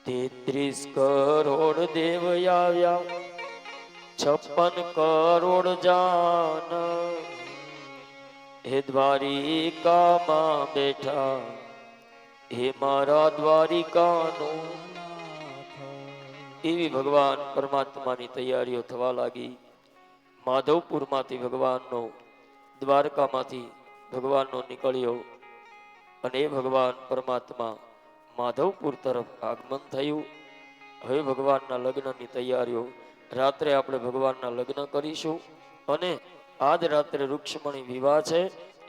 33 કરોડ દેવ આવ્યા, 56 કરોડ જાન, હે દ્વારિકામાં બેઠા, હે મારા દ્વારિકાનું. એવી ભગવાન પરમાત્માની તૈયારીઓ થવા લાગી. માધવપુરમાંથી ભગવાનનો, દ્વારકામાંથી ભગવાનનો નીકળ્યો અને એ ભગવાન પરમાત્મા માધવપુર તરફ આગમન થયું. હવે ભગવાનના લગ્નની તૈયારીઓ, રાત્રે આપણે ભગવાનના લગ્ન કરીશું અને આજ રાત્રે રૂક્ષ્મણી વિવાહ છે.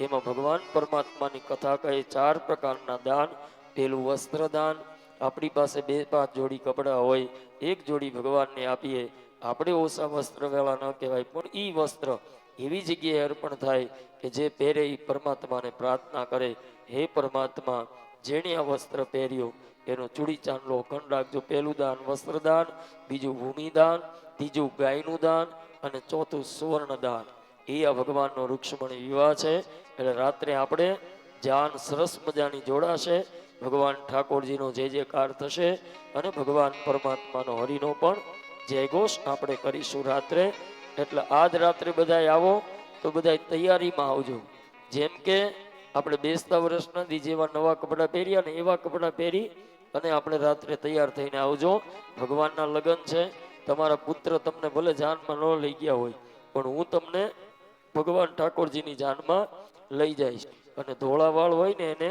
એમાં ભગવાન પરમાત્માની કથા કહે 4 પ્રકારના દાન. પેલું વસ્ત્રદાન. આપણી પાસે 2-5 જોડી કપડાં હોય, એક જોડી ભગવાનને આપીએ. આપણે ઓછા વસ્ત્ર વેળા ન કહેવાય, પણ એ વસ્ત્ર એવી જગ્યાએ અર્પણ થાય કે જે પહેરે એ પરમાત્માને પ્રાર્થના કરે, હે પરમાત્મા, જેણે આ વસ્ત્ર પહેર્યો એનો ચૂડી ચાંદલો અખંડ રાખજો. પહેલું દાન વસ્ત્રદાન, બીજું ભૂમિદાન, ત્રીજું ગાયનું દાન અને ચોથું સુવર્ણ દાન. એ આ ભગવાનનો રૂક્ષ્મણી વિવાહ છે. એટલે રાત્રે આપણે જાન સરસ મજાની જોડાશે, ભગવાન ઠાકોરજીનો જય જયકાર થશે અને ભગવાન પરમાત્માનો હરિનો પણ જયઘોષ આપણે કરીશું રાત્રે. એટલે આજ રાત્રે બધા આવો તો બધા તૈયારીમાં આવજો. જેમ કે આપણે બેસતા વર્ષના દી જેવા નવા કપડાં પહેર્યા ને એવા કપડાં પહેરી અને આપણે રાત્રે તૈયાર થઈને આવજો. ભગવાનના લગ્ન છે. તમારા પુત્ર તમને ભલે જાનમાં ન લઈ ગયા હોય, પણ હું તમને ભગવાન ઠાકોરજીની જાનમાં લઈ જઈશ. અને ધોળા વાળ હોય ને એને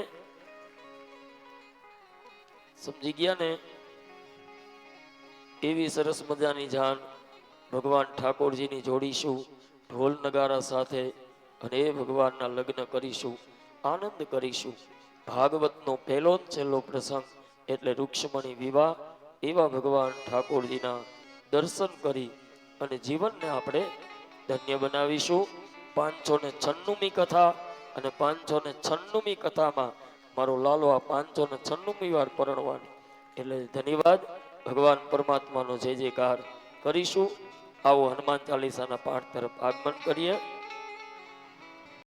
સમજી ગયા ને, એવી સરસ મજાની જાન ભગવાન ઠાકોરજીની જોડીશું ઢોલ નગારા સાથે અને એ ભગવાનના લગ્ન કરીશું, આનંદ કરીશું. ભાગવતનો પહેલો જ છેલ્લો પ્રસંગ એટલે રૂક્ષ્મણી વિવાહ. એવા ભગવાન ઠાકોરજીના દર્શન કરી અને જીવનને આપણે ધન્ય બનાવીશું. 596મી કથા અને 596મી કથામાં મારો લાલો આ 596મી વાર પરણવાની. એટલે ધન્યવાદ. ભગવાન પરમાત્માનો જય જયકાર કરીશું. આવો હનુમાન ચાલીસાના પાઠ તરફ આગમન કરીએ.